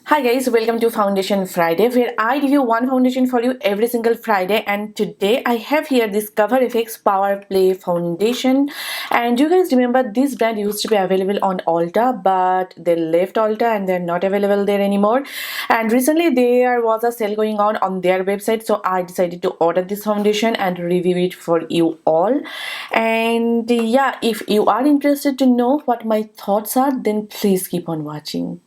Hi guys, welcome to Foundation Friday where I review one foundation for you every single Friday, and today I have here this Cover FX Power Play foundation. And you guys remember this brand used to be available on Ulta, but they left Ulta and they're not available there anymore. And recently there was a sale going on their website, so I decided to order this foundation and review it for you all. And yeah, if you are interested to know what my thoughts are, then please keep on watching.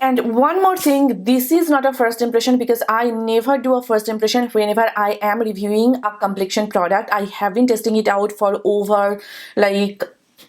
And one more thing, this is not a first impression because I never do a first impression whenever I am reviewing a complexion product. I have been testing it out for over, like,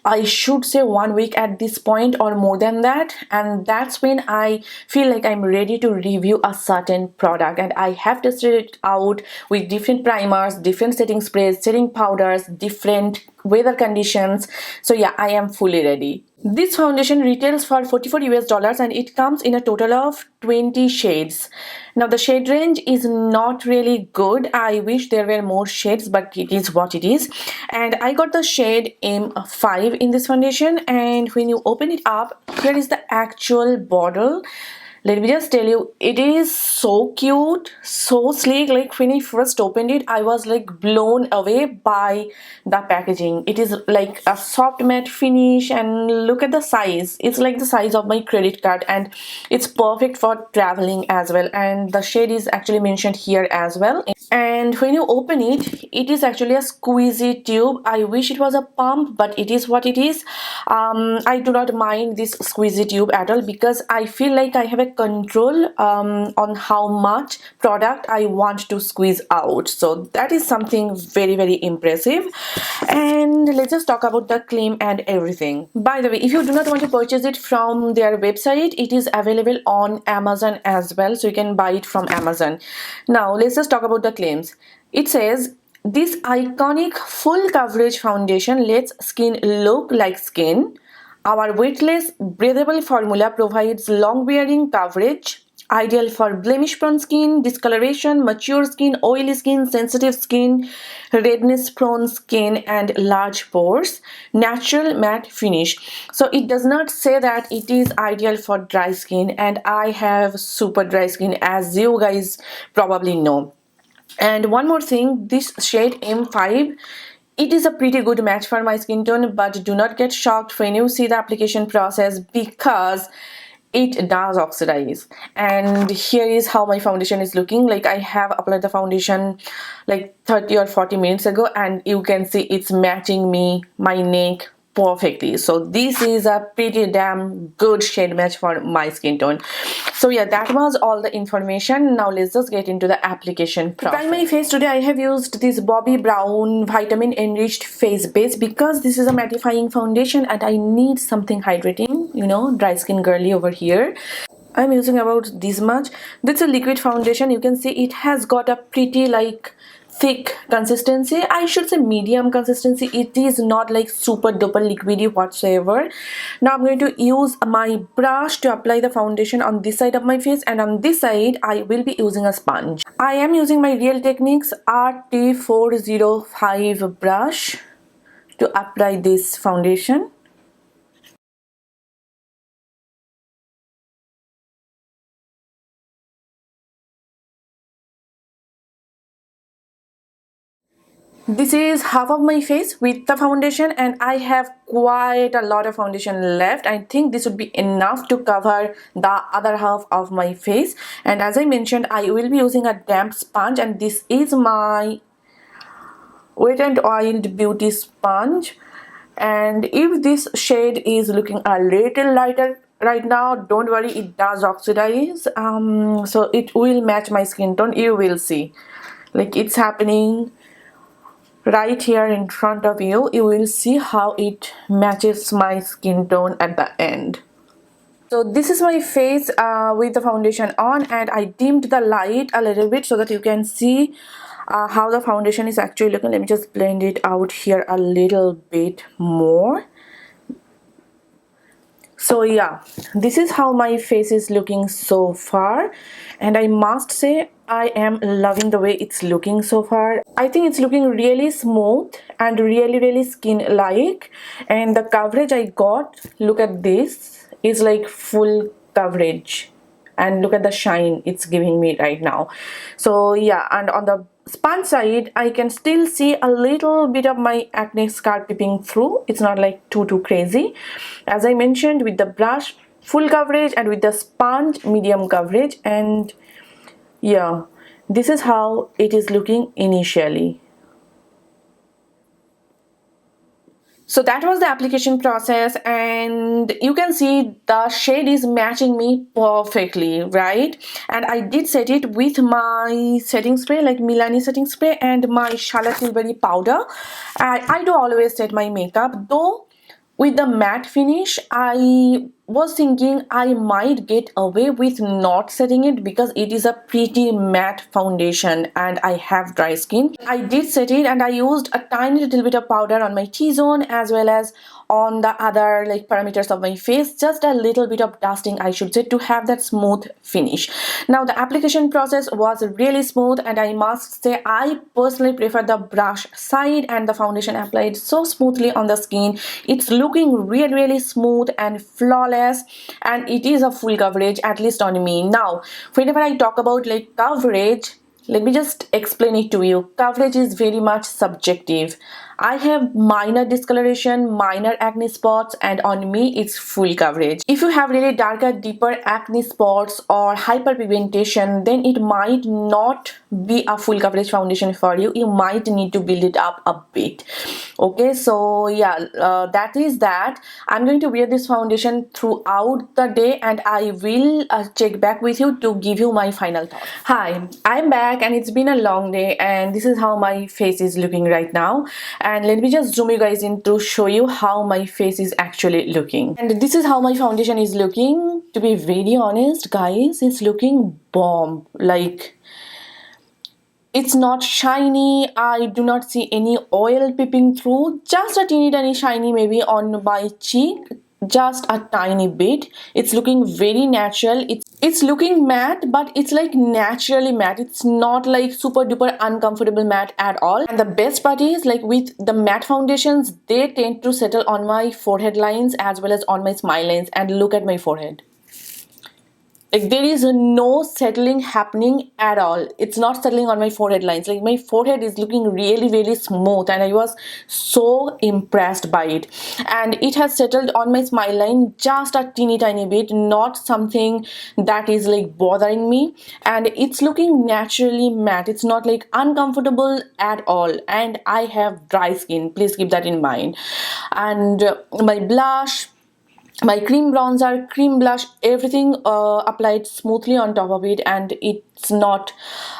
I should say 1 week at this point or more than that, and that's when I feel like I'm ready to review a certain product. And I have tested it out with different primers, different setting sprays, setting powders, different weather conditions. So yeah, I am fully ready. This foundation retails for 44 US dollars and it comes in a total of 20 shades. Now the shade range is not really good. I wish there were more shades, but it is what it is. And I got the shade M5 in this foundation, and when you open it up, here is the actual bottle. Let me just tell you, it is so cute, so sleek. Like when I first opened it, I was like blown away by the packaging. It is like a soft matte finish, and look at the size. It's like the size of my credit card, and it's perfect for traveling as well. And the shade is actually mentioned here as well. And when you open it, it is actually a squeezy tube. I wish it was a pump, but it is what it is. I do not mind this squeezy tube at all because I feel like I have a control on how much product I want to squeeze out. So that is something very impressive. And let's just talk about the claim and everything. By the way, if you do not want to purchase it from their website, it is available on Amazon as well, so you can buy it from Amazon. Now let's just talk about the claims. It says, this iconic full coverage foundation lets skin look like skin. Our weightless, breathable formula provides long-wearing coverage, ideal for blemish-prone skin, discoloration, mature skin, oily skin, sensitive skin, redness-prone skin, and large pores. Natural matte finish. So it does not say that it is ideal for dry skin, and I have super dry skin, as you guys probably know. And one more thing, this shade M5, it is a pretty good match for my skin tone, but do not get shocked when you see the application process because it does oxidize. And here is how my foundation is looking. Like I have applied the foundation like 30 or 40 minutes ago, and you can see it's matching my neck perfectly. So this is a pretty damn good shade match for my skin tone. So yeah, that was all the information. Now let's just get into the application process. To prime my face today, I have used this Bobbi Brown vitamin enriched face base because this is a mattifying foundation and I need something hydrating, you know, dry skin girly over here. I'm using about this much. This is a liquid foundation. You can see it has got a pretty like thick consistency. I should say medium consistency. It is not like super duper liquidy whatsoever. Now I'm going to use my brush to apply the foundation on this side of my face, and on this side I will be using a sponge. I am using my Real Techniques RT405 brush to apply this foundation. This is half of my face with the foundation, and I have quite a lot of foundation left. I think this would be enough to cover the other half of my face. And as I mentioned, I will be using a damp sponge, and this is my Wet n Wild Beauty sponge. And if this shade is looking a little lighter right now, don't worry, it does oxidize. So it will match my skin tone. You will see, like, it's happening right here in front of you. You will see how it matches my skin tone at the end. So this is my face with the foundation on, and I dimmed the light a little bit so that you can see how the foundation is actually looking. Let me just blend it out here a little bit more. So yeah, this is how my face is looking so far, and I must say I am loving the way it's looking so far. I think it's looking really smooth and really skin like, and the coverage I got, look at this, is like full coverage, and look at the shine it's giving me right now. So yeah, and on the sponge side I can still see a little bit of my acne scar peeping through. It's not like too crazy. As I mentioned, with the brush full coverage and with the sponge medium coverage, and yeah, this is how it is looking initially. So that was the application process, and you can see the shade is matching me perfectly, right? And I did set it with my setting spray, like Milani setting spray, and my Charlotte Tilbury powder. I do always set my makeup, though with the matte finish I was thinking I might get away with not setting it because it is a pretty matte foundation and I have dry skin. I did set it and I used a tiny little bit of powder on my T-zone as well as on the other like parameters of my face, just a little bit of dusting I should say, to have that smooth finish. Now the application process was really smooth, and I must say I personally prefer the brush side, and the foundation applied so smoothly on the skin. It's looking really smooth and flawless, and it is a full coverage, at least on me. Now whenever I talk about like coverage, let me just explain it to you. Coverage is very much subjective. I have minor discoloration, minor acne spots, and on me it's full coverage. If you have really darker, deeper acne spots or hyperpigmentation, then it might not be a full coverage foundation for you. You might need to build it up a bit. Okay, so yeah, that is that. I'm going to wear this foundation throughout the day, and I will check back with you to give you my final thoughts. Hi, I'm back, and it's been a long day, and this is how my face is looking right now. And let me just zoom you guys in to show you how my face is actually looking. And this is how my foundation is looking. To be very honest guys, it's looking bomb. Like, it's not shiny. I do not see any oil peeping through. Just a teeny tiny shiny maybe on my cheek, just a tiny bit. It's looking very natural. It's looking matte, but it's like naturally matte. It's not like super duper uncomfortable matte at all. And the best part is, like, with the matte foundations, they tend to settle on my forehead lines as well as on my smile lines. And look at my forehead. Like, there is no settling happening at all. It's not settling on my forehead lines. Like, my forehead is looking really smooth, and I was so impressed by it. And it has settled on my smile line just a teeny tiny bit, not something that is like bothering me. And it's looking naturally matte. It's not like uncomfortable at all. And I have dry skin, please keep that in mind. And my blush, my cream bronzer, cream blush, everything applied smoothly on top of it, and it's not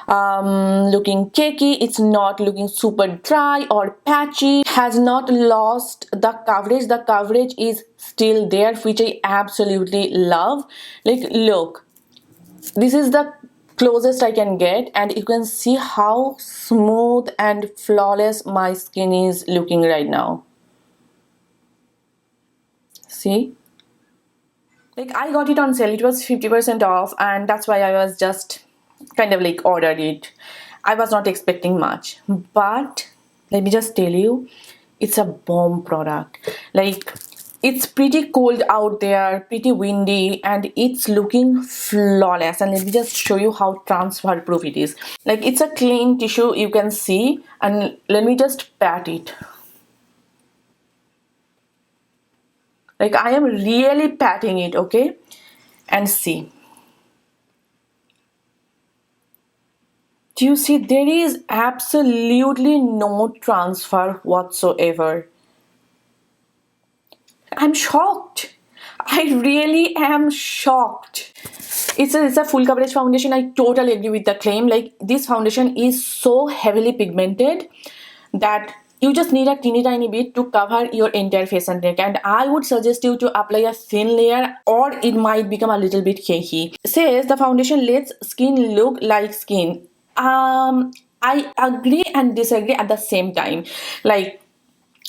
looking cakey, it's not looking super dry or patchy, has not lost the coverage. The coverage is still there, which I absolutely love. Like, look, this is the closest I can get, and you can see how smooth and flawless my skin is looking right now. See? Like, I got it on sale, it was 50% off, and that's why I was just kind of like ordered it. I was not expecting much, but let me just tell you, it's a bomb product. Like, it's pretty cold out there, pretty windy, and it's looking flawless. And let me just show you how transfer proof it is. Like, it's a clean tissue, you can see, and let me just pat it. Like, I am really patting it, okay? And see. Do you see? There is absolutely no transfer whatsoever. I'm shocked. I really am shocked. It's a full coverage foundation. I totally agree with the claim. Like, this foundation is so heavily pigmented that you just need a teeny tiny bit to cover your entire face and neck, and I would suggest you to apply a thin layer or it might become a little bit cakey. Says the foundation lets skin look like skin. I agree and disagree at the same time. Like,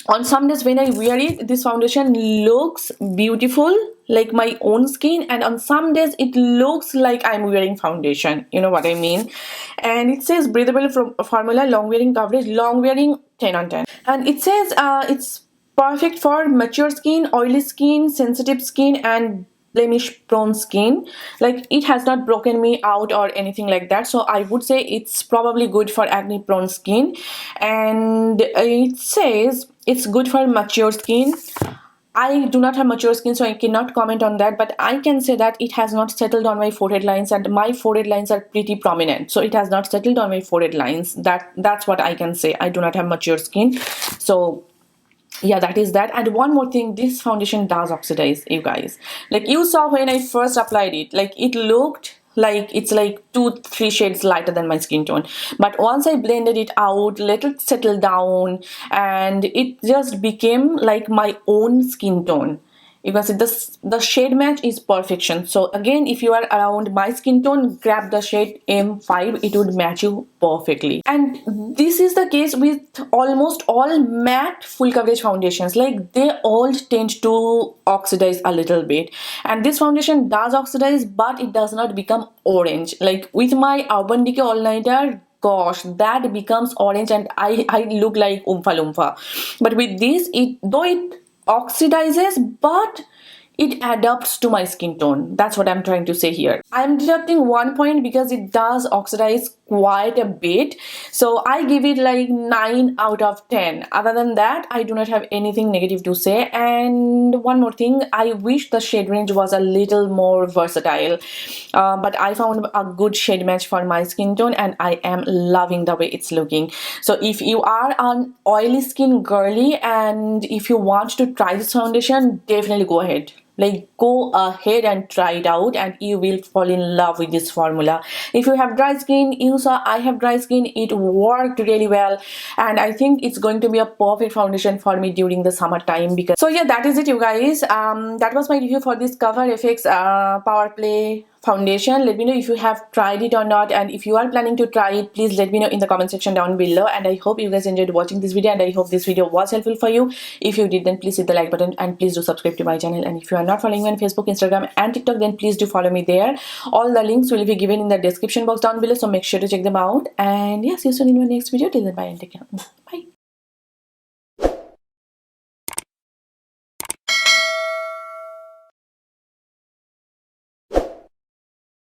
on some days when I wear it, this foundation looks beautiful like my own skin, and on some days it looks like I'm wearing foundation, you know what I mean. And it says breathable formula, long wearing coverage, long wearing 10 on 10. And it says it's perfect for mature skin, oily skin, sensitive skin, and blemish prone skin. Like, it has not broken me out or anything like that, so I would say it's probably good for acne prone skin. And it says it's good for mature skin. I do not have mature skin, so I cannot comment on that, but I can say that it has not settled on my forehead lines, and my forehead lines are pretty prominent, so it has not settled on my forehead lines. That's what I can say. I do not have mature skin, so yeah, that is that. And one more thing, this foundation does oxidize, you guys. Like, you saw when I first applied it, like, it looked like it's like 2-3 shades lighter than my skin tone, but once I blended it out, let it settle down, and it just became like my own skin tone. You can see the shade match is perfection. So again, if you are around my skin tone, grab the shade M5, it would match you perfectly. And this is the case with almost all matte full coverage foundations. Like, they all tend to oxidize a little bit, and this foundation does oxidize, but it does not become orange. Like with my Urban Decay all nighter, gosh, that becomes orange and I look like Oompa Loompa. But with this, it oxidizes, but it adapts to my skin tone. That's what I'm trying to say here. I'm deducting 1 point because it does oxidize quite a bit, so I give it like 9 out of 10. Other than that, I do not have anything negative to say. And one more thing, I wish the shade range was a little more versatile, but I found a good shade match for my skin tone, and I am loving the way it's looking. So if you are an oily skin girly and if you want to try this foundation, definitely go ahead. Like, go ahead and try it out, and you will fall in love with this formula. If you have dry skin, you saw I have dry skin, it worked really well, and I think it's going to be a perfect foundation for me during the summertime. Because so yeah, that is it, you guys. That was my review for this Cover FX Power Play foundation. Let me know if you have tried it or not, and if you are planning to try it, please let me know in the comment section down below. And I hope you guys enjoyed watching this video, and I hope this video was helpful for you. If you did, then please hit the like button, and please do subscribe to my channel. And if you are not following me on Facebook, Instagram and TikTok, then please do follow me there. All the links will be given in the description box down below, so make sure to check them out. And yes, see you soon in my next video. Till then, bye and take care. Bye.